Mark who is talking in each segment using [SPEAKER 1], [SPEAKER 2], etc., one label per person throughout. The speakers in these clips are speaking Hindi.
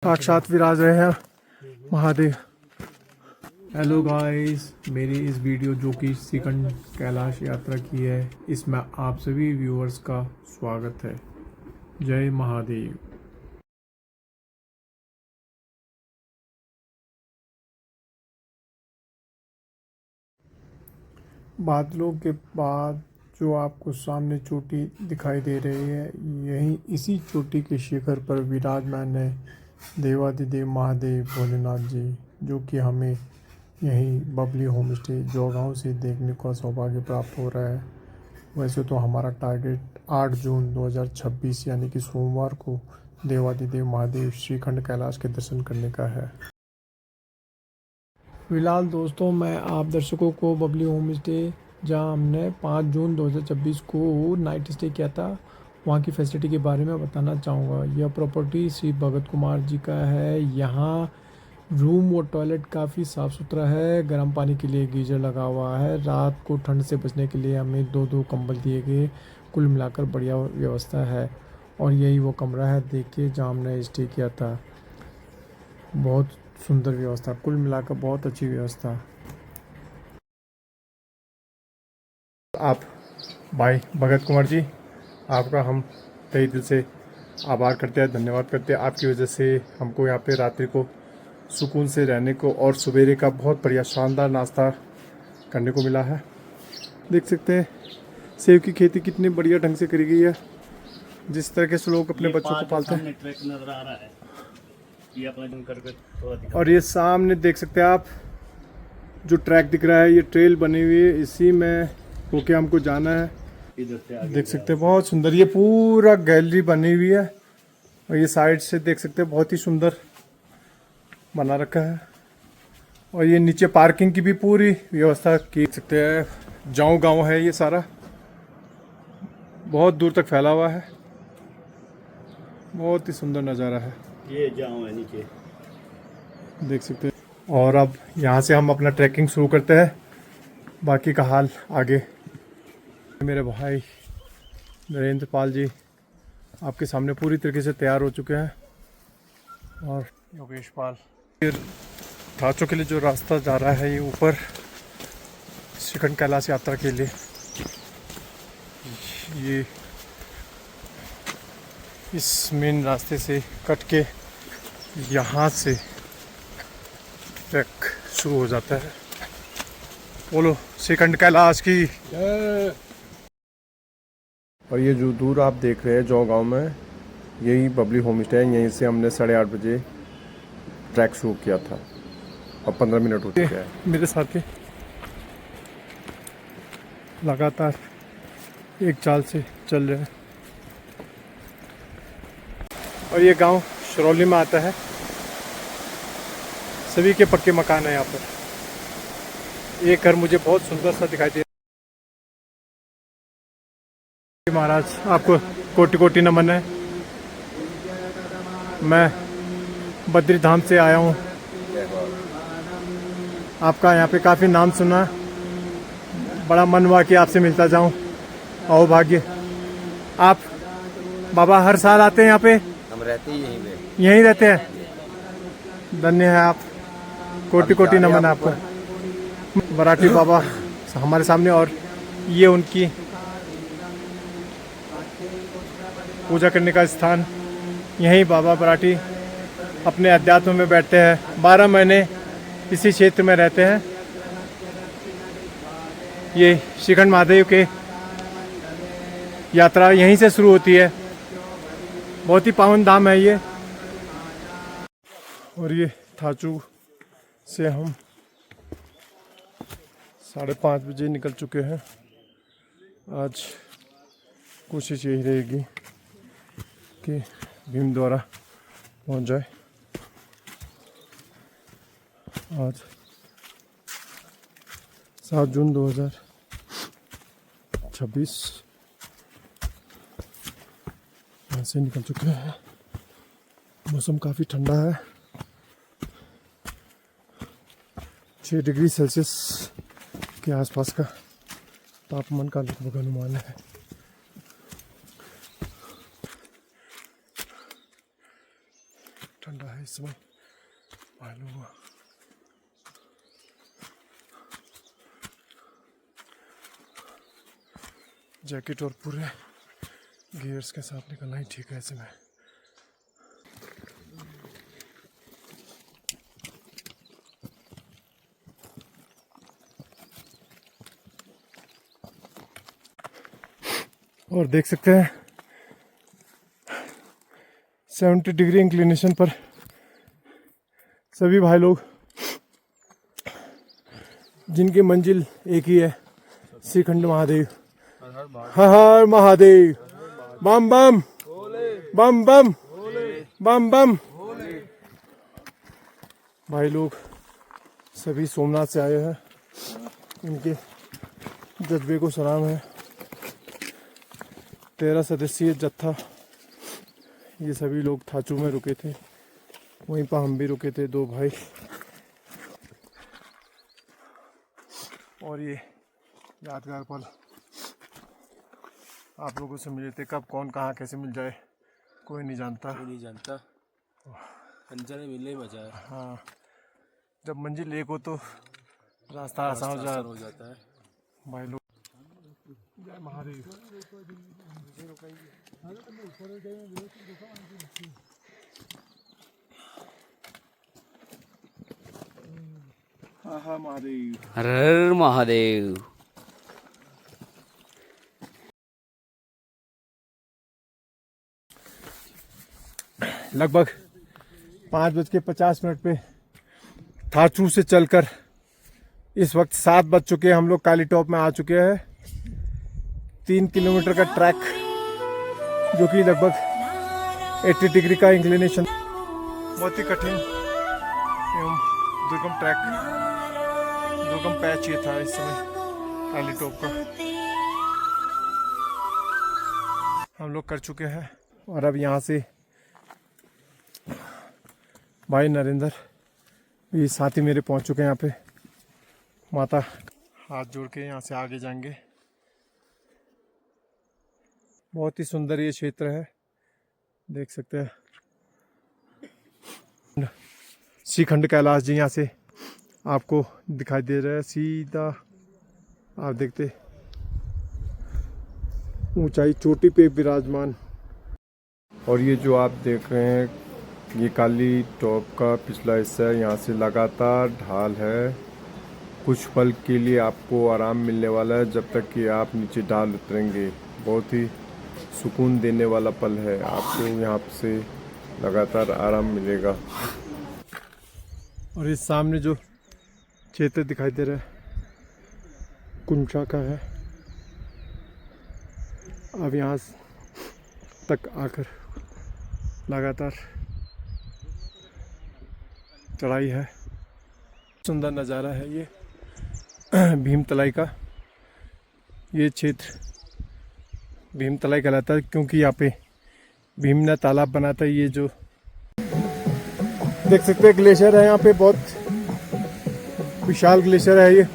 [SPEAKER 1] साक्षात विराज रहे हैं महादेव। हेलो गाइस, मेरी इस वीडियो जो कि श्रीखंड कैलाश यात्रा की है, इसमें आप सभी व्यूअर्स का स्वागत है। जय महादेव। बादलों के बाद जो आपको सामने चोटी दिखाई दे रही है, यही इसी चोटी के शिखर पर विराजमान है देवाधिदेव महादेव भोलेनाथ जी, जो कि हमें यही बबली होम स्टे जोगांव से देखने का सौभाग्य प्राप्त हो रहा है। वैसे तो हमारा टारगेट 8 जून 2026 यानी कि सोमवार को देवाधिदेव महादेव श्रीखंड कैलाश के दर्शन करने का है। फिलहाल दोस्तों, मैं आप दर्शकों को बबली होम स्टे, जहाँ हमने 5 जून 2026 को नाइट स्टे किया था, वहाँ की फैसिलिटी के बारे में बताना चाहूँगा। यह प्रॉपर्टी श्री भगत कुमार जी का है। यहाँ रूम और टॉयलेट काफ़ी साफ़ सुथरा है। गर्म पानी के लिए गीजर लगा हुआ है। रात को ठंड से बचने के लिए हमें 2-2 कंबल दिए गए। कुल मिलाकर बढ़िया व्यवस्था है। और यही वो कमरा है, देखिए, जहाँ हमने स्टे किया था। बहुत सुंदर व्यवस्था, कुल मिलाकर बहुत अच्छी व्यवस्था। आप भाई भगत कुमार जी, आपका हम तहे दिल से आभार करते हैं, धन्यवाद करते हैं। आपकी वजह से हमको यहाँ पे रात्रि को सुकून से रहने को और सवेरे का बहुत बढ़िया शानदार नाश्ता करने को मिला है। देख सकते हैं सेब की खेती कितनी बढ़िया ढंग से करी गई है, जिस तरीके से लोग अपने बच्चों को पालते हैं।
[SPEAKER 2] ट्रैक नजर आ रहा है, ये अपना जूम करके थोड़ा दिखा।
[SPEAKER 1] और ये सामने देख सकते हैं आप, जो ट्रैक दिख रहा है, ये ट्रेल बनी हुई है, इसी में होके हमको जाना है।
[SPEAKER 2] इधर से आगे
[SPEAKER 1] देख सकते हैं बहुत सुंदर, ये पूरा गैलरी बनी हुई है। और ये साइड से देख सकते हैं बहुत ही सुंदर बना रखा है। और ये नीचे पार्किंग की भी पूरी व्यवस्था की सकते हैं। गांव है ये सारा, बहुत दूर तक फैला हुआ है। बहुत ही सुंदर नज़ारा है,
[SPEAKER 2] ये जाऊँ है नीचे,
[SPEAKER 1] देख सकते हैं। और अब यहाँ से हम अपना ट्रैकिंग शुरू करते हैं, बाकी का हाल आगे। मेरे भाई नरेंद्र पाल जी आपके सामने पूरी तरीके से तैयार हो चुके हैं, और योगेश पाल। थाचों के लिए जो रास्ता जा रहा है, ये ऊपर श्रीखंड कैलाश यात्रा के लिए, ये इस मेन रास्ते से कट के यहाँ से ट्रैक शुरू हो जाता है। बोलो श्रीखंड कैलाश की। और ये जो दूर आप देख रहे हैं जोगांव में, यही बबली होम स्टे है। यहीं से हमने 8:30 बजे ट्रैक शुरू किया था और 15 मिनट हो चुके हैं। मेरे साथ के लगातार एक चाल से चल रहे हैं। और ये गांव शरौली में आता है। सभी के पक्के मकान है यहाँ पर। एक घर मुझे बहुत सुंदर सा दिखाई दे। महाराज आपको कोटि कोटि नमन है। मैं बद्री धाम से आया हूँ। आपका यहाँ पे काफ़ी नाम सुना, बड़ा मन हुआ कि आपसे मिलता जाऊँ। आओ भाग्य। आप बाबा हर साल आते हैं यहाँ पे?
[SPEAKER 3] हम रहते ही यहीं पे।
[SPEAKER 1] यहीं रहते हैं। धन्य है आप, कोटि कोटि नमन आपको। बराठी बाबा हमारे सामने, और ये उनकी पूजा करने का स्थान। यहीं बाबा बराठी अपने अध्यात्म में बैठते हैं। 12 महीने इसी क्षेत्र में रहते हैं। ये श्रीखंड महादेव के यात्रा यहीं से शुरू होती है। बहुत ही पावन धाम है ये। और ये थाचू से हम 5:30 बजे निकल चुके हैं। आज कोशिश यही रहेगी कि भीम द्वारा पहुंच जाए। आज 7 जून 2026 यहाँ से निकल चुके हैं। मौसम काफ़ी ठंडा है। 6 डिग्री सेल्सियस के आसपास का तापमान का लगभग अनुमान है। ठंडा है।
[SPEAKER 3] इस समय भाई लोग। जैकेट और पूरे गियर्स के साथ निकलना ही ठीक है ऐसे में। और देख सकते हैं 70 डिग्री इंक्लिनेशन पर सभी भाई लोग, जिनकी मंजिल एक ही है, श्रीखंड महादेव। हर हर महादेव, बम बम बम बम बम बम। भाई लोग सभी सोमनाथ से आए हैं, इनके जज्बे को सलाम है। 13 सदस्यीय जत्था, ये सभी लोग थाचू में रुके थे, वहीं पर हम भी रुके थे, 2 भाई। और ये यादगार पल आप लोगों से मिले थे। कब कौन कहाँ कैसे मिल जाए कोई नहीं जानता।
[SPEAKER 4] अंजने मिलने ही मजा है।
[SPEAKER 3] हाँ, जब मंजिल एक हो तो रास्ता आसान हो जाता है। भाई लोग जय महादेव। हाँ हाँ महादेव,
[SPEAKER 4] हर हर महादेव।
[SPEAKER 3] लगभग 5:50 पे थाचू से चलकर इस वक्त 7 बज चुके हैं। हम लोग काली टॉप में आ चुके हैं। 3 किलोमीटर का ट्रैक, जो कि लगभग 80 डिग्री का इंक्लिनेशन, बहुत ही कठिन एवं दुर्गम ट्रैक, दुर्गम पैच ये था इस समय काली टॉप का। हम लोग कर चुके हैं और अब यहाँ से भाई नरेंद्र भी साथी मेरे पहुंच चुके हैं यहाँ पे। माता हाथ जोड़ के यहाँ से आगे जाएंगे। बहुत ही सुंदर ये क्षेत्र है, देख सकते हैं। श्रीखंड कैलाश जी यहाँ से आपको दिखाई दे रहा है, सीधा आप देखते ऊंचाई चोटी पे विराजमान। और ये जो आप देख रहे हैं, ये काली टॉप का पिछला हिस्सा है। यहाँ से लगातार ढाल है। कुछ पल के लिए आपको आराम मिलने वाला है जब तक कि आप नीचे ढाल उतरेंगे। बहुत ही सुकून देने वाला पल है, आपको यहाँ से लगातार आराम मिलेगा। और इस सामने जो क्षेत्र दिखाई दे रहा है कुंचा का है। अब यहाँ तक आकर लगातार चढ़ाई है। सुंदर नज़ारा है ये भीमतलाई का। ये क्षेत्र भीमतलाई कहलाता है क्योंकि यहाँ पे भीम ने तालाब बनाता है। ये जो देख सकते हैं ग्लेशियर है यहाँ पे, बहुत विशाल ग्लेशियर है ये।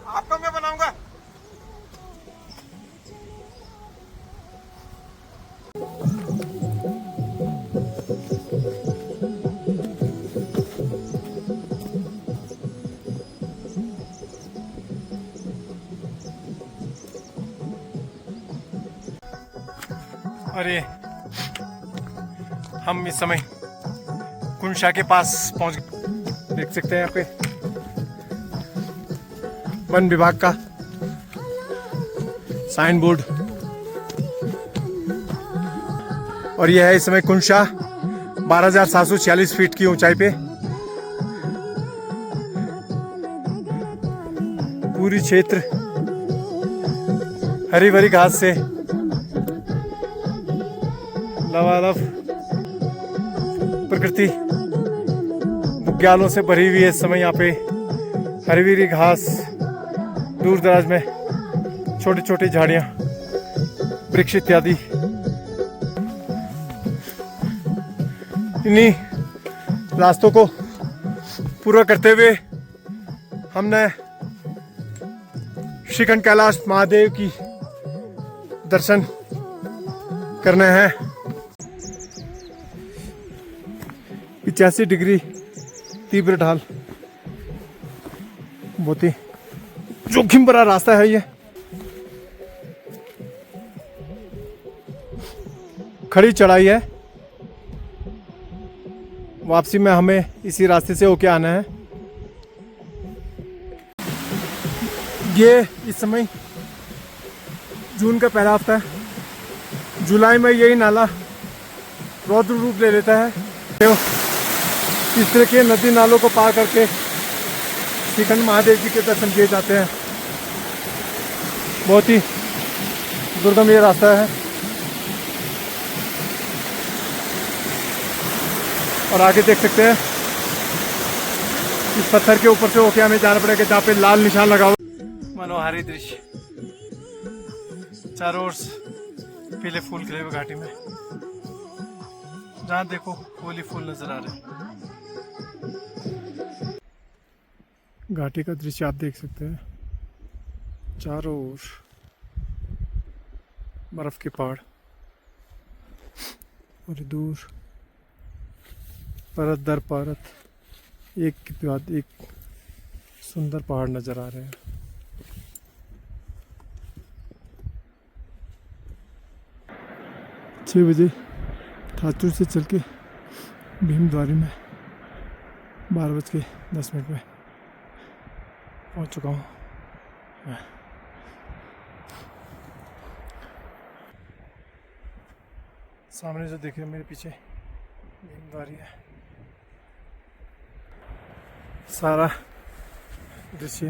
[SPEAKER 3] आपको मैं बनाऊंगा। अरे हम इस समय कुंशा के पास पहुंच गए। देख सकते हैं यहाँ पे वन विभाग का साइन बोर्ड। और यह है इस समय कुंशा 12,746 फीट की ऊंचाई पे। पूरी क्षेत्र हरी भरी घास से लबालब प्रकृति बुग्यालों से भरी हुई है। इस समय यहाँ पे हरी भरी घास, दूर दराज में छोटी छोटी झाड़ियाँ, वृक्ष इत्यादि। इन्हीं रास्तों को पूरा करते हुए हमने श्रीखंड कैलाश महादेव की दर्शन करने हैं। 85 डिग्री तीव्र ढाल, बहुत ही जोखिम भरा रास्ता है ये। खड़ी चढ़ाई है, वापसी में हमें इसी रास्ते से होके आना है। ये इस समय जून का पहला हफ्ता है। जुलाई में यही नाला रौद्र रूप ले लेता है। तो इस तरह के नदी नालों को पार करके श्रीखंड महादेव जी के दर्शन किए जाते हैं। बहुत ही दुर्गम ये रास्ता है और आगे देख सकते हैं इस पत्थर के ऊपर से होके हमें जाना पड़ेगा जहाँ पे लाल निशान लगा हुआ। मनोहारी दृश्य, चारों ओर पीले फूल खिले हुए घाटी में, जहाँ देखो फूल ही फूल नजर आ रहे हैं। घाटी का दृश्य आप देख सकते हैं, चारों ओर बर्फ के पहाड़ और दूर परत दर परत एक के बाद एक सुंदर पहाड़ नजर आ रहे हैं। छः बजे थाचूर से चल के भीमद्वारी में 12:10 में पहुंच चुका हूँ। सामने जो देख रहे हैं मेरे पीछे भीमद्वारी है। सारा दृश्य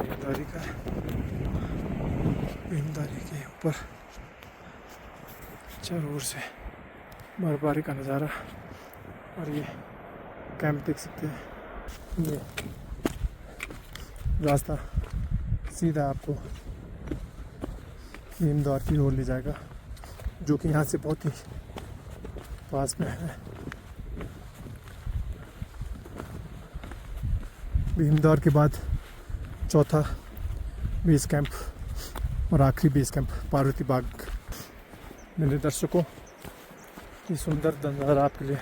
[SPEAKER 3] भीमद्वारी का, भीमद्वारी के ऊपर चारों ओर से बर्फबारी का नज़ारा। और ये कैंप देख सकते हैं। ये रास्ता सीधा आपको भीमद्वार की ओर ले जाएगा, जो कि यहाँ से बहुत ही पास में है। भीमद्वार के बाद चौथा बेस कैंप और आखिरी बेस कैंप पार्वती बाग। मेरे दर्शकों, ये सुंदर नज़ारा आपके लिए,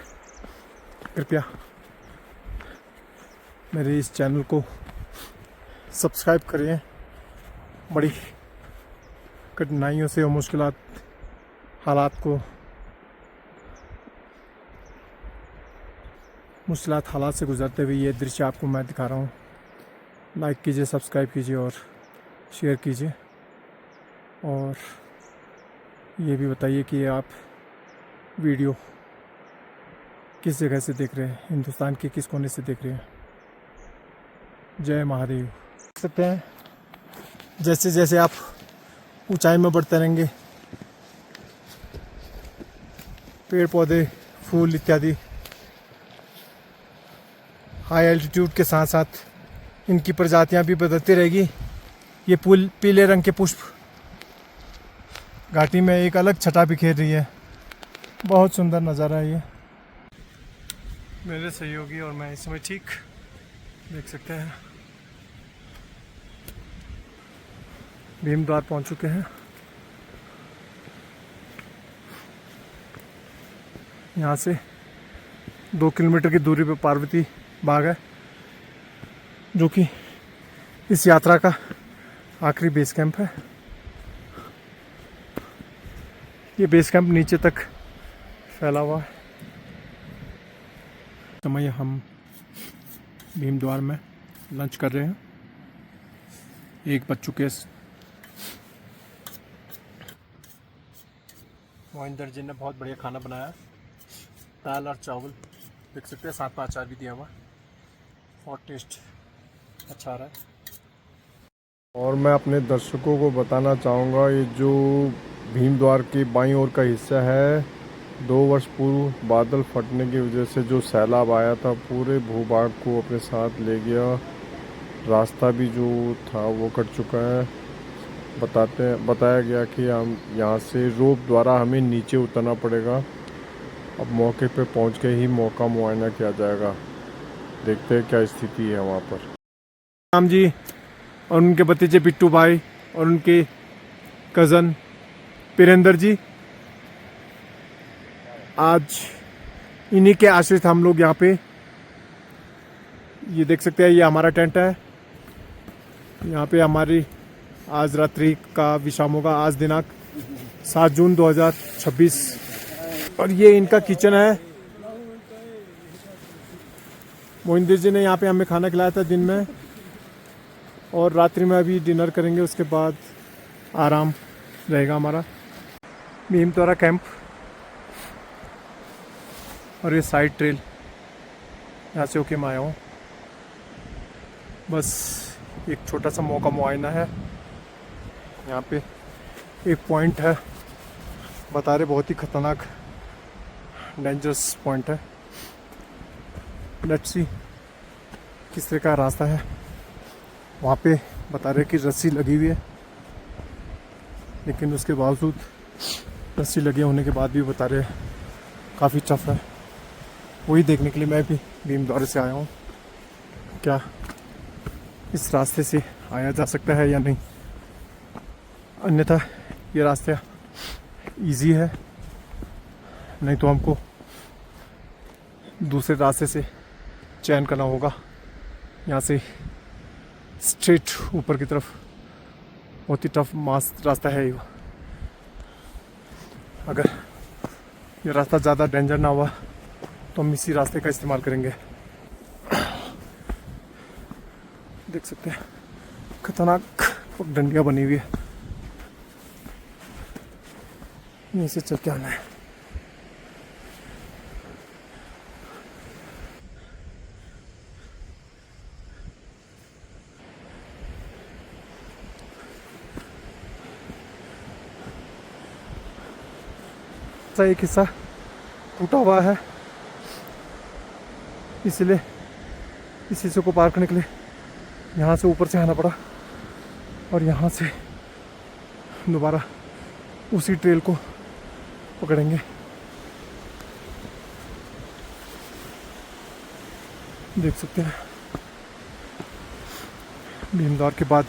[SPEAKER 3] कृपया मेरे इस चैनल को सब्सक्राइब करें। बड़ी कठिनाइयों से और मुश्किलात हालात से गुजरते हुए ये दृश्य आपको मैं दिखा रहा हूँ। लाइक कीजिए, सब्सक्राइब कीजिए और शेयर कीजिए। और ये भी बताइए कि आप वीडियो किस जगह से देख रहे हैं, हिंदुस्तान के किस कोने से देख रहे हैं। जय महादेव। देख सकते हैं जैसे जैसे आप ऊंचाई में बढ़ते रहेंगे, पेड़ पौधे, फूल इत्यादि हाई एल्टीट्यूड के साथ साथ इनकी प्रजातियां भी बदलती रहेगी। ये पीले रंग के पुष्प घाटी में एक अलग छटा बिखेर रही है। बहुत सुंदर नज़ारा है ये। मेरे सहयोगी और मैं इस समय ठीक देख सकते हैं भीमद्वार पहुंच चुके हैं। यहाँ से 2 किलोमीटर की दूरी पर पार्वती बाग है, जो कि इस यात्रा का आखिरी बेस कैंप है। ये बेस कैंप नीचे तक फैला हुआ है। समय हम भीमद्वार में लंच कर रहे हैं। 1 बज चुके हैं। मोहिंदर जी ने बहुत बढ़िया खाना बनाया, दाल और चावल देख सकते हैं, साथ में अचार भी दिया हुआ और टेस्ट अच्छा आ रहा है। और मैं अपने दर्शकों को बताना चाहूँगा, ये जो भीमद्वार के बाईं ओर का हिस्सा है, 2 वर्ष पूर्व बादल फटने की वजह से जो सैलाब आया था, पूरे भूभाग को अपने साथ ले गया। रास्ता भी जो था वो कट चुका है। बताया गया कि हम यहाँ से रोप द्वारा हमें नीचे उतरना पड़ेगा अब मौके पे पहुंच के ही मौका मुआयना किया जाएगा। देखते हैं क्या स्थिति है वहाँ पर। राम जी और उनके भतीजे बिट्टू भाई और उनके कज़न पीरेंद्र जी, आज इन्हीं के आश्रित हम लोग यहाँ पे, ये देख सकते हैं, ये हमारा टेंट है। यहाँ पे हमारी आज रात्रि का विश्राम होगा। आज दिनांक 7 जून 2026 और ये इनका किचन है। मोहिंदर जी ने यहाँ पे हमें खाना खिलाया था दिन में, और रात्रि में अभी डिनर करेंगे, उसके बाद आराम रहेगा हमारा। भीमतोरा कैंप और ये साइड ट्रेल, यहाँ से होके मैं आया हूँ। बस एक छोटा सा मौका मुआयना है। यहाँ पे एक पॉइंट है, बता रहे बहुत ही खतरनाक डेंजरस पॉइंट है। लेट्स सी किस तरह का रास्ता है। वहाँ पे बता रहे कि रस्सी लगी हुई है, लेकिन उसके बावजूद, रस्सी लगे होने के बाद भी बता रहे काफ़ी टफ है। वही देखने के लिए मैं भी भीमद्वार से आया हूँ, क्या इस रास्ते से आया जा सकता है या नहीं। अन्यथा ये रास्ता इजी है, नहीं तो हमको दूसरे रास्ते से चयन करना होगा। यहाँ से स्ट्रेट ऊपर की तरफ बहुत ही टफ रास्ता है ये। अगर ये रास्ता ज़्यादा डेंजर ना हुआ तो हम इसी रास्ते का इस्तेमाल करेंगे। देख सकते हैं खतरनाक डंडियाँ बनी हुई है, यहीं से चल के आना है। एक हिस्सा टूटा हुआ है, इसलिए इस हिस्से को पार करने के लिए यहाँ से ऊपर से आना पड़ा, और यहाँ से दोबारा उसी ट्रेल को पकड़ेंगे। देख सकते हैं भीमद्वार के बाद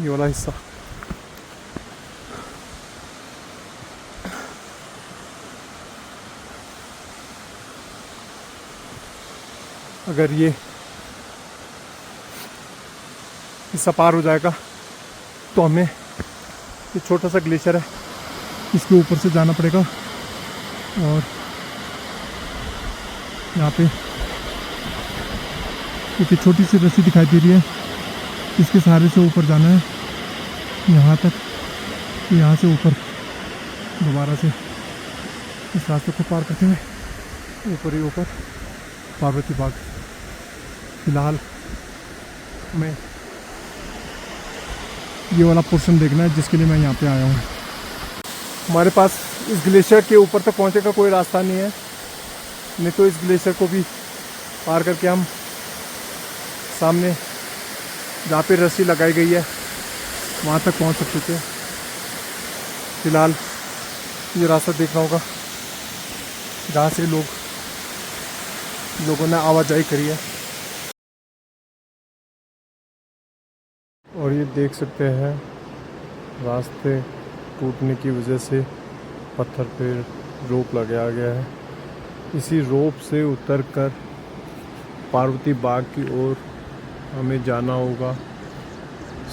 [SPEAKER 3] ये वाला हिस्सा। अगर ये हिस्सा पार हो जाएगा तो हमें, ये छोटा सा ग्लेशियर है, इसके ऊपर से जाना पड़ेगा, और यहाँ पे एक छोटी सी रस्सी दिखाई दे रही है, इसके सहारे से ऊपर जाना है यहाँ तक। यहाँ से ऊपर दोबारा से इस रास्ते को पार करते हुए ऊपर ही ऊपर पार्वती बाग। फिलहाल हमें ये वाला पोर्शन देखना है जिसके लिए मैं यहाँ पे आया हूँ। हमारे पास इस ग्लेशियर के ऊपर तक पहुँचने का कोई रास्ता नहीं है, नहीं तो इस ग्लेशियर को भी पार करके हम सामने जहाँ पे रस्सी लगाई गई है वहाँ तक पहुँच सकते थे। फिलहाल ये रास्ता देखना होगा जहाँ से लोगों ने आवाजाही करी है। और ये देख सकते हैं रास्ते टूटने की वजह से पत्थर पे रोप लगाया गया है। इसी रोप से उतरकर पार्वती बाग की ओर हमें जाना होगा।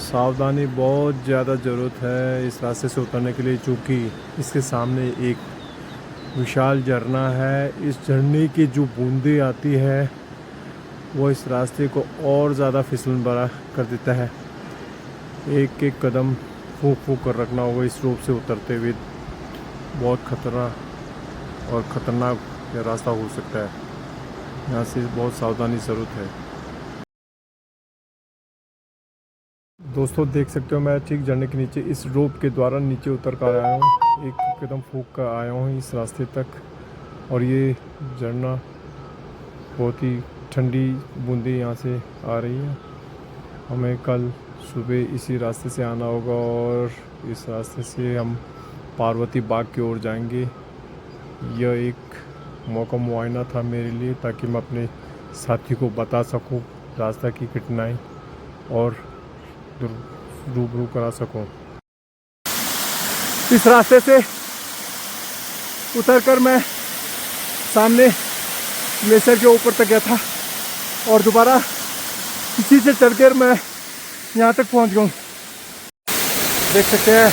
[SPEAKER 3] सावधानी बहुत ज़्यादा ज़रूरत है इस रास्ते से उतरने के लिए, चूँकि इसके सामने एक विशाल झरना है। इस झरने की जो बूंदें आती है वो इस रास्ते को और ज़्यादा फिसलन भरा कर देता है। एक एक कदम फूंक फूंक कर रखना होगा इस रोप से उतरते हुए। बहुत खतरा और ख़तरनाक यह रास्ता हो सकता है, यहाँ से बहुत सावधानी ज़रूरत है। दोस्तों देख सकते हो मैं ठीक झरने के नीचे इस रोप के द्वारा नीचे उतर कर आया हूँ। एक कदम फूंक कर आया हूँ इस रास्ते तक, और ये झरना बहुत ही ठंडी बूंदें यहाँ से आ रही है। हमें कल सुबह इसी रास्ते से आना होगा और इस रास्ते से हम पार्वती बाग की ओर जाएंगे। यह एक मौका मुआयना था मेरे लिए, ताकि मैं अपने साथी को बता सकूं रास्ता की कठिनाई और रूबरू करा सकूं। इस रास्ते से उतरकर मैं सामने ग्लेशियर के ऊपर तक गया था और दोबारा इसी से चलकर मैं यहाँ तक पहुँच गया हूँ। देख सकते हैं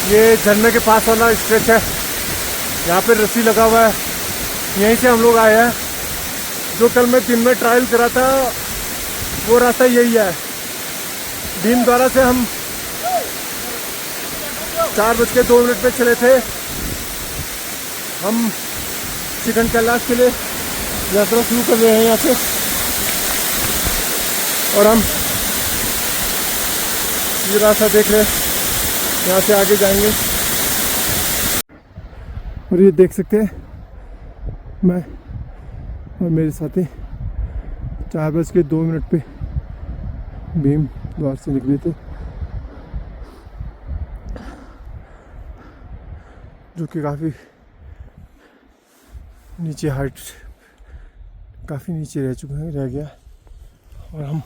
[SPEAKER 3] ये झरने के पास वाला स्ट्रेच है, यहाँ पे रस्सी लगा हुआ है, यहीं से हम लोग आए हैं। जो कल मैं दिन में ट्रायल करा था वो रास्ता यही है। भीमद्वारा से हम 4:02 पे चले थे। हम शिखंड कैलाश के लिए यात्रा शुरू कर रहे हैं यहाँ से, और हम ये रास्ता देख रहे हैं, यहाँ से आगे जाएंगे। और ये देख सकते हैं मैं और मेरे साथी 4:02 पे भीम द्वार से निकले थे, जो कि काफ़ी नीचे हाइट काफ़ी नीचे रह गया। और हम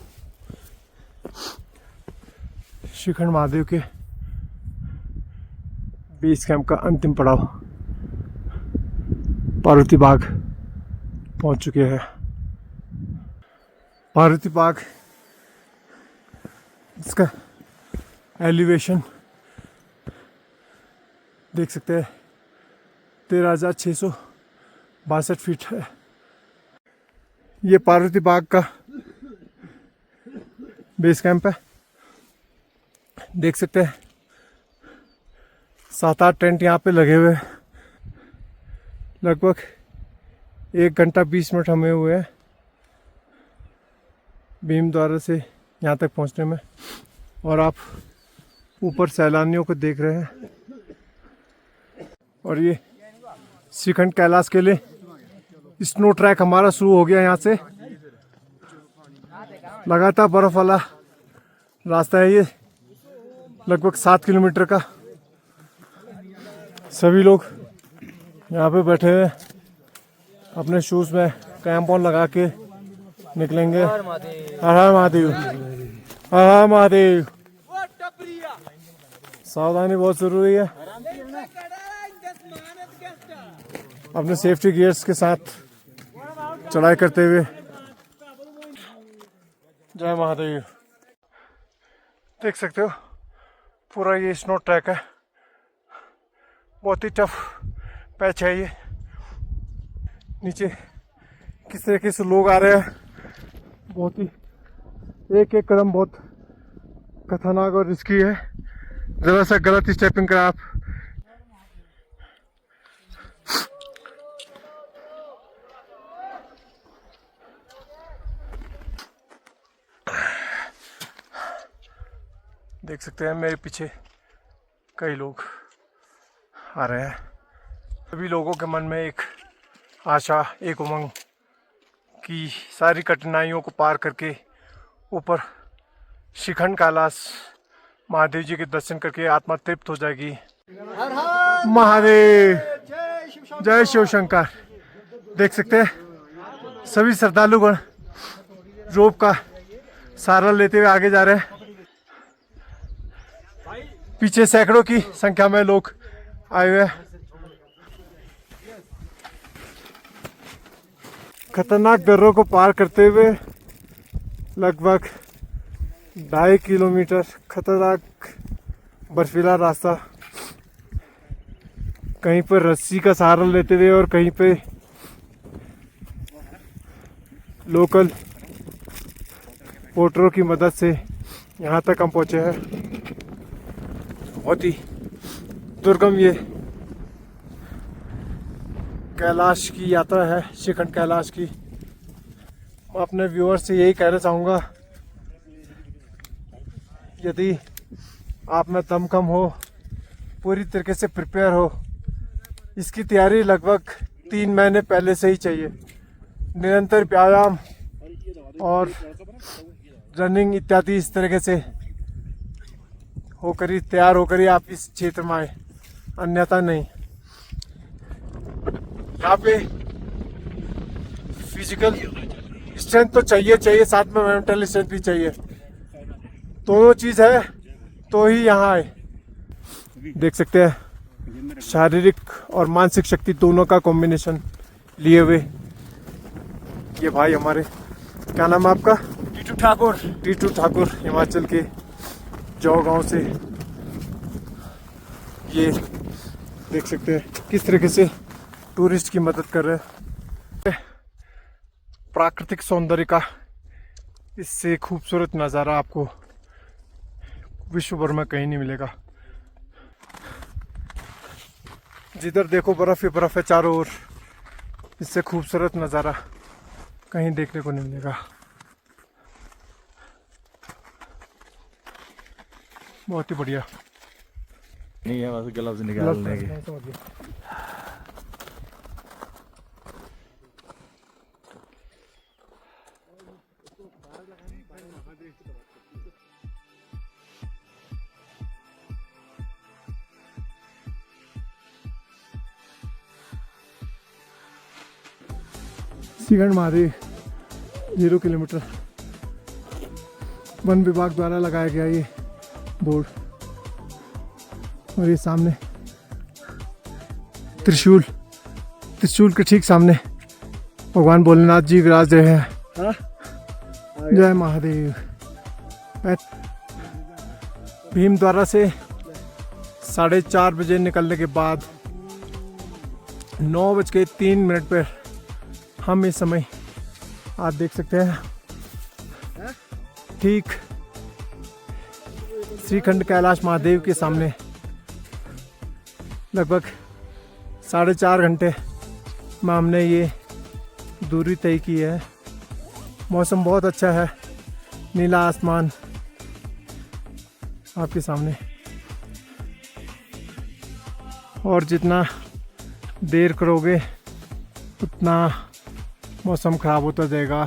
[SPEAKER 3] शिखंड महादेव के बेस कैंप का अंतिम पड़ाव पार्वती बाग पहुंच चुके हैं। पार्वती बाग, इसका एलिवेशन देख सकते हैं 13,662 फीट है। ये पार्वती बाग का बेस कैंप है। देख सकते हैं 7-8 टेंट यहाँ पे लगे हुए हैं। लगभग 1 घंटा 20 मिनट हमें हुए हैं भीमद्वारा से यहाँ तक पहुँचने में। और आप ऊपर सैलानियों को देख रहे हैं। और ये शिखंड कैलाश के लिए स्नो ट्रैक हमारा शुरू हो गया। यहाँ से लगातार बर्फ वाला रास्ता है ये, लगभग 7 किलोमीटर का। सभी लोग यहाँ पे बैठे हुए अपने शूज़ में क्रैम्प ऑन लगा के निकलेंगे। हर हर महादेव, हर हर महादेव। सावधानी बहुत जरूरी है, अपने सेफ्टी गियर्स के साथ चढ़ाई करते हुए। जय महादेव। देख सकते हो पूरा ये स्नो ट्रैक है, बहुत ही टफ पैच है ये। नीचे किस तरीके से लोग आ रहे हैं, बहुत ही एक एक कदम बहुत खतरनाक और रिस्की है। जरा सा गलत स्टेपिंग करा आप देख सकते हैं मेरे पीछे कई लोग आ रहे हैं। सभी लोगों के मन में एक आशा, एक उमंग कि सारी कठिनाइयों को पार करके ऊपर शिखंड कैलाश महादेव जी के दर्शन करके आत्मा तृप्त हो जाएगी। महादेव, जय शिव शंकर। देख सकते हैं सभी श्रद्धालुगण रोप का सहारा लेते हुए आगे जा रहे हैं। पीछे सैकड़ों की संख्या में लोग आए हुए हैं। खतरनाक दर्रों को पार करते हुए लगभग 2.5 किलोमीटर खतरनाक बर्फीला रास्ता, कहीं पर रस्सी का सहारा लेते हुए और कहीं पे लोकल पोर्टरों की मदद से यहाँ तक हम पहुँचे हैं। बहुत ही दुर्गम ये कैलाश की यात्रा है, शिखंड कैलाश की। मैं अपने व्यूअर्स से यही कहना चाहूँगा, यदि आप में दम कम हो, पूरी तरीके से प्रिपेयर हो, इसकी तैयारी लगभग 3 महीने पहले से ही चाहिए। निरंतर व्यायाम और रनिंग इत्यादि इस तरीके से होकर ही तैयार होकर ही आप इस क्षेत्र में आए, अन्यथा नहीं। यहाँ पे फिजिकल स्ट्रेंथ तो चाहिए, साथ में मेंटल स्ट्रेंथ भी चाहिए। दोनों चीज है तो ही यहाँ आए। देख सकते हैं शारीरिक और मानसिक शक्ति दोनों का कॉम्बिनेशन लिए हुए ये भाई हमारे, क्या नाम है आपका? टीटू ठाकुर हिमाचल के जौ गांव से। ये देख सकते हैं किस तरीके से टूरिस्ट की मदद कर रहे हैं। प्राकृतिक सौंदर्य का इससे खूबसूरत नज़ारा आपको विश्व भर में कहीं नहीं मिलेगा। जिधर देखो बर्फ ही बर्फ है चारों ओर। इससे खूबसूरत नज़ारा कहीं देखने को नहीं मिलेगा। बहुत ही बढ़िया।
[SPEAKER 5] नहीं है बस ग्लव्स निकालने के।
[SPEAKER 3] श्रीखंड महादेव 0 किलोमीटर वन विभाग द्वारा लगाया गया ये बोर्ड। और ये सामने त्रिशूल के ठीक सामने भगवान भोलेनाथ जी विराज रहे हैं। जय महादेव। भीम द्वारा से 4:30 बजे निकलने के बाद 9:03 पर हम इस समय आप देख सकते हैं ठीक श्रीखंड कैलाश महादेव के सामने लगभग 4.5 घंटे में हमने ये दूरी तय की है। मौसम बहुत अच्छा है, नीला आसमान आपके सामने। और जितना देर करोगे उतना मौसम खराब होता जाएगा।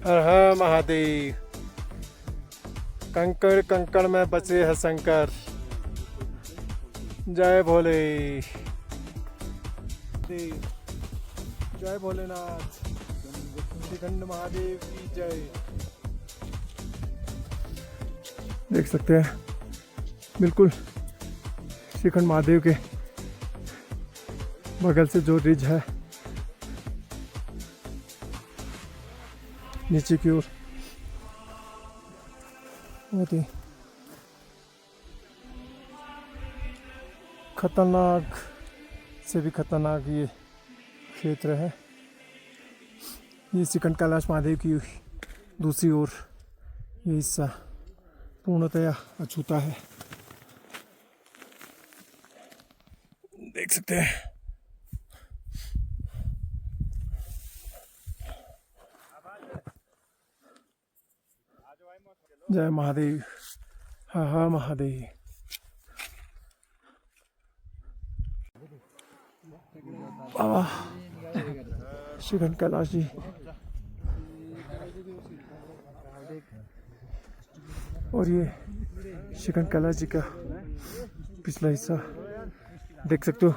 [SPEAKER 3] हर हर महादेव। कंकड़ कंकड़ में बचे है शंकर। जय भोले। जय भोलेनाथ। श्रीखंड महादेव की जय। देख सकते हैं बिल्कुल श्रीखंड महादेव के बगल से जो रिज है नीचे की ओर, बहुत ही खतरनाक से भी खतरनाक ये क्षेत्र है। ये श्रीखंड कैलाश महादेव की दूसरी ओर ये हिस्सा पूर्णतया अछूता है। देख सकते हैं जय महादेव। हा हा महादेव। बाबा श्रीखंड कैलाश जी। और ये श्रीखंड कैलाश जी का पिछला हिस्सा देख सकते हो।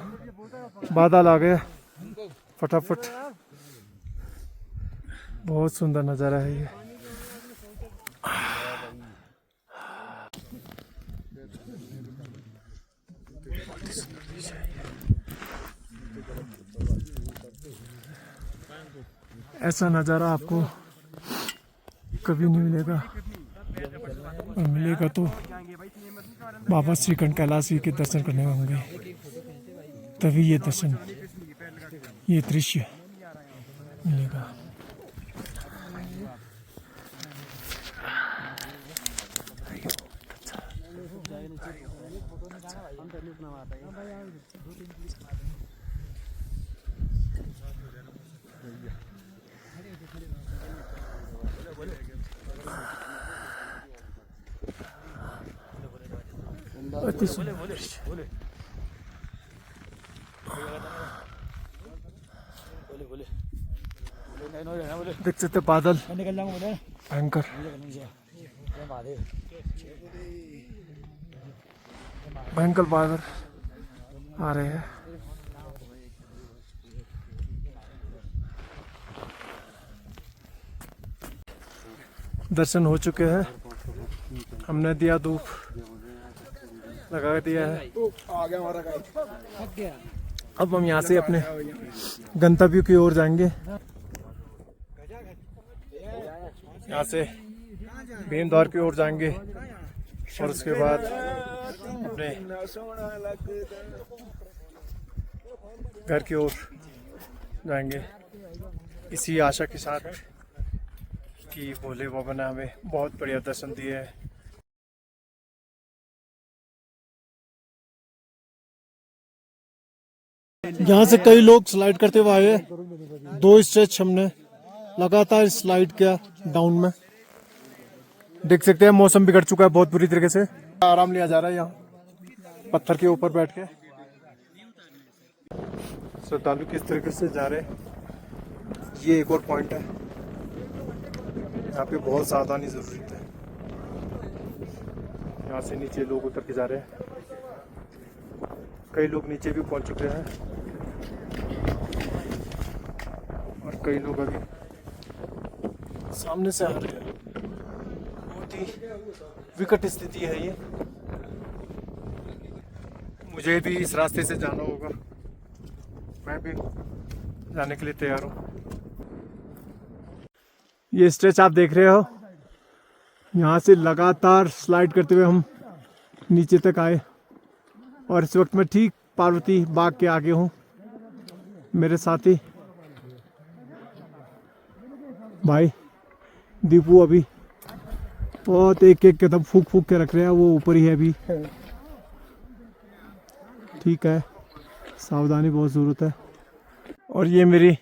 [SPEAKER 3] बादल आ गया फटाफट। बहुत सुंदर नज़ारा है ये। ऐसा नज़ारा आपको कभी नहीं मिलेगा, और मिलेगा तो बाबा श्रीखंड कैलाश जी के दर्शन करने होंगे, तभी ये दर्शन, ये दृश्य मिलेगा। अति सुंदर देख सकते बादल भयंकर। भयंकर बादल
[SPEAKER 1] आ रहे हैं। दर्शन हो चुके हैं, हमने दिया धूप लगा दिया है। अब हम यहाँ से अपने गंतव्य की ओर जाएंगे। यहाँ से भीमद्वार की ओर जाएंगे और उसके बाद अपने घर की ओर जाएंगे, इसी आशा के साथ कि भोले बाबा ने हमें बहुत बढ़िया दर्शन दिए हैं। यहाँ से कई लोग स्लाइड करते हुए आए, 2 स्ट्रेच हमने लगातार स्लाइड किया डाउन में। देख सकते हैं मौसम बिगड़ चुका है बहुत बुरी तरीके से, आराम लिया जा रहा है यहाँ पत्थर के ऊपर बैठ के। श्रद्धालु किस तरीके से जा रहे हैं, ये एक और पॉइंट है, यहाँ पे बहुत सावधानी जरूरी है। यहाँ से नीचे लोग उतर के जा रहे हैं, कई लोग नीचे भी पहुंच चुके हैं और कई लोग अभी सामने से आ रहे हैं। बहुत ही विकट स्थिति है ये, मुझे भी इस रास्ते से जाना होगा, मैं भी जाने के लिए तैयार हूँ। ये स्ट्रेच आप देख रहे हो, यहाँ से लगातार स्लाइड करते हुए हम नीचे तक आए और इस वक्त मैं ठीक पार्वती बाग के आगे हूँ। मेरे साथी भाई दीपू अभी बहुत एक एक कदम फूक फूक के रख रहे हैं, वो ऊपर ही है अभी। ठीक है, सावधानी बहुत ज़रूरत है। और ये मेरी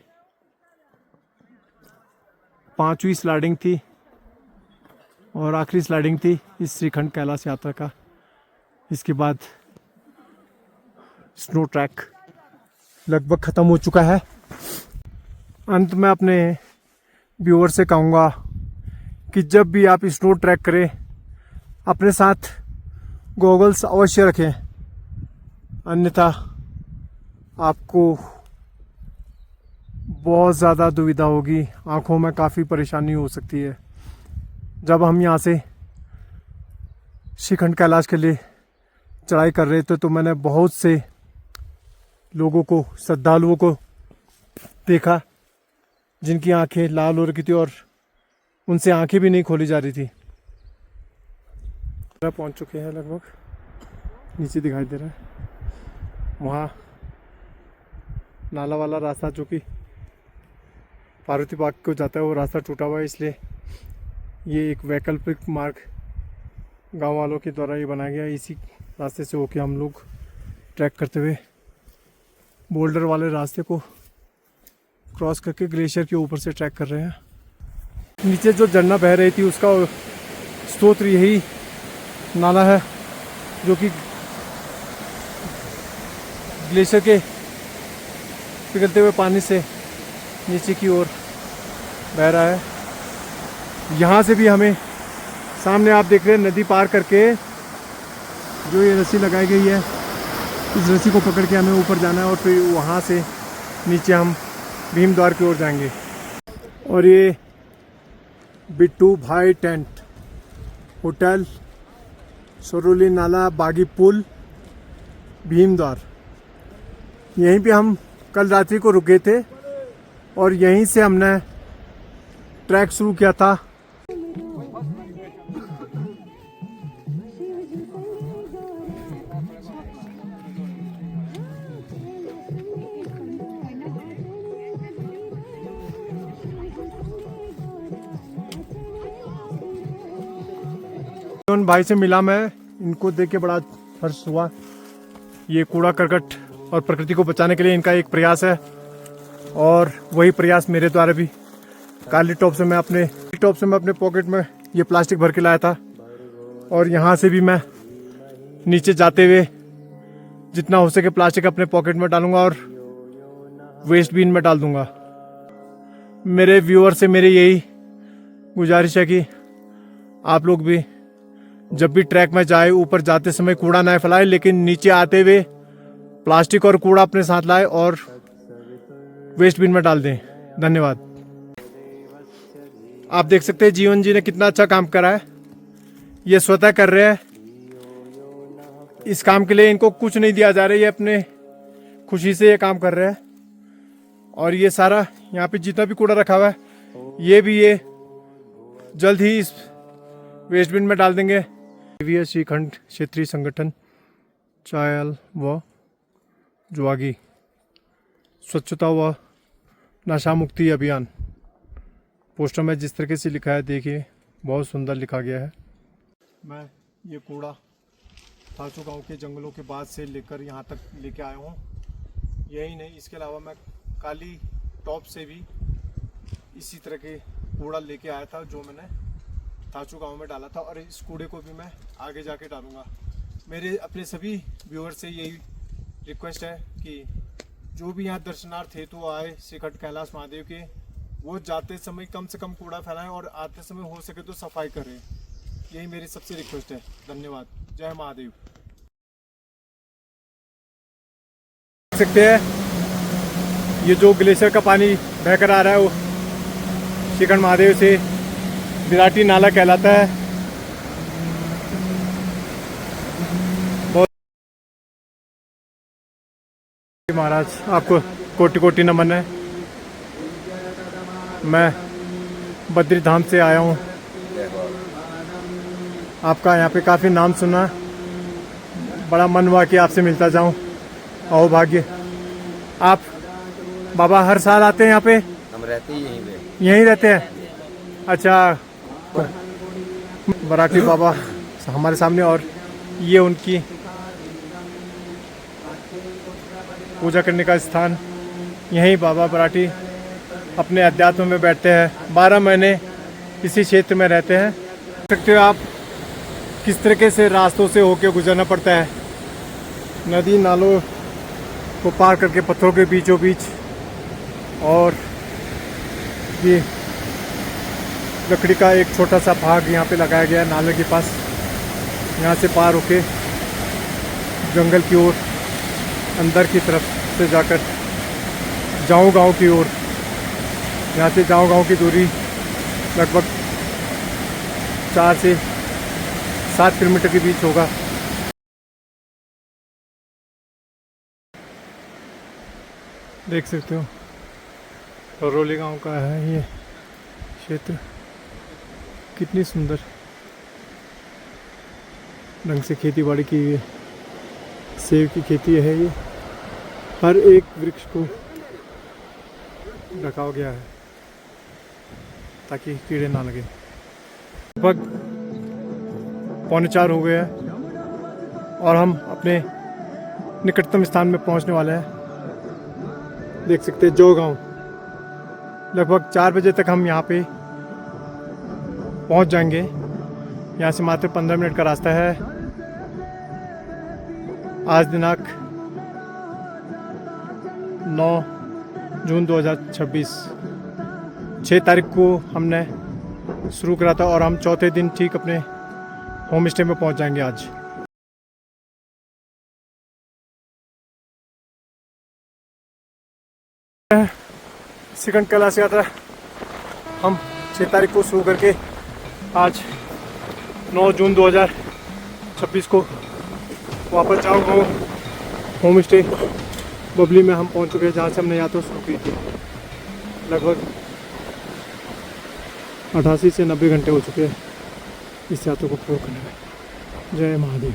[SPEAKER 1] 5वीं स्लाइडिंग थी और आखिरी स्लाइडिंग थी इस श्रीखंड कैलाश यात्रा का। इसके बाद स्नो ट्रैक लगभग ख़त्म हो चुका है। अंत में अपने व्यूअर से कहूँगा कि जब भी आप स्नो ट्रैक करें अपने साथ गॉगल्स अवश्य रखें, अन्यथा आपको बहुत ज़्यादा दुविधा होगी, आँखों में काफ़ी परेशानी हो सकती है। जब हम यहाँ से श्रीखंड कैलाश के लिए चढ़ाई कर रहे थे तो मैंने बहुत से लोगों को, श्रद्धालुओं को देखा जिनकी आंखें लाल हो रखी थी और उनसे आंखें भी नहीं खोली जा रही थी। पहुंच चुके हैं लगभग, नीचे दिखाई दे रहा है वहाँ नाला वाला रास्ता जो कि पार्वती बाग को जाता है, वो रास्ता टूटा हुआ है, इसलिए ये एक वैकल्पिक मार्ग गांव वालों के द्वारा ये बनाया गया। इसी रास्ते से होके हम लोग ट्रैक करते हुए बोल्डर वाले रास्ते को क्रॉस करके ग्लेशियर के ऊपर से ट्रैक कर रहे हैं। नीचे जो झरना बह रही थी उसका स्रोत यही नाला है जो कि ग्लेशियर के पिघलते हुए पानी से नीचे की ओर बह रहा है। यहाँ से भी हमें सामने आप देख रहे हैं नदी पार करके जो ये रस्सी लगाई गई है, इस रस्सी को पकड़ के हमें ऊपर जाना है और फिर वहाँ से नीचे हम भीमद्वार की ओर जाएंगे। और ये बिट्टू भाई टेंट होटल, सरोली नाला, बागी पुल, भीमद्वार, यहीं पे हम कल रात्रि को रुके थे और यहीं से हमने ट्रैक शुरू किया था। भाई से मिला मैं, इनको देख के बड़ा हर्ष हुआ। ये कूड़ा करकट और प्रकृति को बचाने के लिए इनका एक प्रयास है और वही प्रयास मेरे द्वारा भी काली टॉप से मैं अपने पॉकेट में ये प्लास्टिक भर के लाया था और यहाँ से भी मैं नीचे जाते हुए जितना हो सके प्लास्टिक अपने पॉकेट में डालूंगा और वेस्ट बिन में डाल दूंगा। मेरे व्यूअर से मेरी यही गुजारिश है कि आप लोग भी जब भी ट्रैक में जाए ऊपर जाते समय कूड़ा ना फैलाए, लेकिन नीचे आते हुए
[SPEAKER 3] प्लास्टिक और कूड़ा अपने साथ लाए और वेस्ट बिन में डाल दें। धन्यवाद। आप देख सकते हैं जीवन जी ने कितना अच्छा काम करा है। ये स्वतः कर रहे हैं। इस काम के लिए इनको कुछ नहीं दिया जा रहा है, ये अपने खुशी से ये काम कर रहे हैं। और ये सारा यहाँ पे जितना भी कूड़ा रखा हुआ है ये जल्द ही इस वेस्ट बिन में डाल देंगे। श्रीखंड क्षेत्रीय संगठन चायल व जुआगी स्वच्छता व नशा मुक्ति अभियान। पोस्टर में जिस तरीके से लिखा है देखिए, बहुत सुंदर लिखा गया है। मैं ये कूड़ा थाचू गांव के जंगलों के बाद से लेकर यहाँ तक लेके आया हूँ। यही नहीं, इसके अलावा मैं काली टॉप से भी इसी तरह के कूड़ा लेके आया था जो मैंने थाचू गांव में डाला था, और इस कूड़े को भी मैं आगे जाके डालूंगा। मेरे अपने सभी व्यूअर्स से यही रिक्वेस्ट है कि जो भी यहाँ दर्शनार्थ हेतु आए श्रीखंड कैलाश महादेव के, वो जाते समय कम से कम कूड़ा फैलाएं और आते समय हो सके तो सफाई करें। यही मेरी सबसे रिक्वेस्ट है। धन्यवाद। जय महादेव। देख सकते हैं ये जो ग्लेशियर का पानी बहकर आ रहा है वो श्रीखंड महादेव से विराटी नाला कहलाता है। बहुत महाराज आपको कोटि कोटि नमन है। मैं बद्री धाम से आया हूँ। आपका यहाँ पे काफ़ी नाम सुना, बड़ा मन हुआ कि आपसे मिलता जाऊँ। आओ भाग्य। आप बाबा हर साल आते हैं यहाँ पे?
[SPEAKER 4] हम रहते ही
[SPEAKER 3] यहीं रहते हैं। अच्छा, बराठी बाबा हमारे सामने, और ये उनकी पूजा करने का स्थान। यहीं बाबा बराठी अपने अध्यात्म में बैठते हैं। 12 महीने इसी क्षेत्र में रहते हैं। देख सकते हो आप किस तरीके से रास्तों से होके गुजरना पड़ता है, नदी नालों को पार करके पत्थरों के बीचों बीच। और ये लकड़ी का एक छोटा सा भाग यहाँ पे लगाया गया है नाले के पास। यहाँ से पार होके जंगल की ओर अंदर की तरफ से जाकर जाऊँ गाँव की ओर। यहाँ से जाऊँ गाँव की दूरी लगभग 4 से 7 किलोमीटर के बीच होगा। देख सकते हो रोली गांव का है ये क्षेत्र। कितनी सुंदर ढंग से खेती बाड़ी की हुई है। सेब की खेती है ये। हर एक वृक्ष को ढका गया है ताकि कीड़े ना लगे। लगभग 3:45 हो गए हैं और हम अपने निकटतम स्थान में पहुंचने वाले हैं। देख सकते हैं जो गांव। लगभग 4 बजे तक हम यहाँ पे पहुंच जाएंगे। यहाँ से मात्र 15 मिनट का रास्ता है। आज दिनांक 9 जून 2026, 6 तारीख को हमने शुरू करा था और हम चौथे दिन ठीक अपने होम स्टे में पहुंच जाएंगे आज। श्रीखंड कैलाश यात्रा हम 6 तारीख को शुरू करके आज 9 जून 2026 को वापस जाऊँगा होम स्टे बबली में हम पहुंच चुके हैं, जहाँ से हमने यात्रा शुरू की थी। लगभग 88 से 90 घंटे हो चुके हैं इस यात्रा को पूरा करने में। जय महादेव।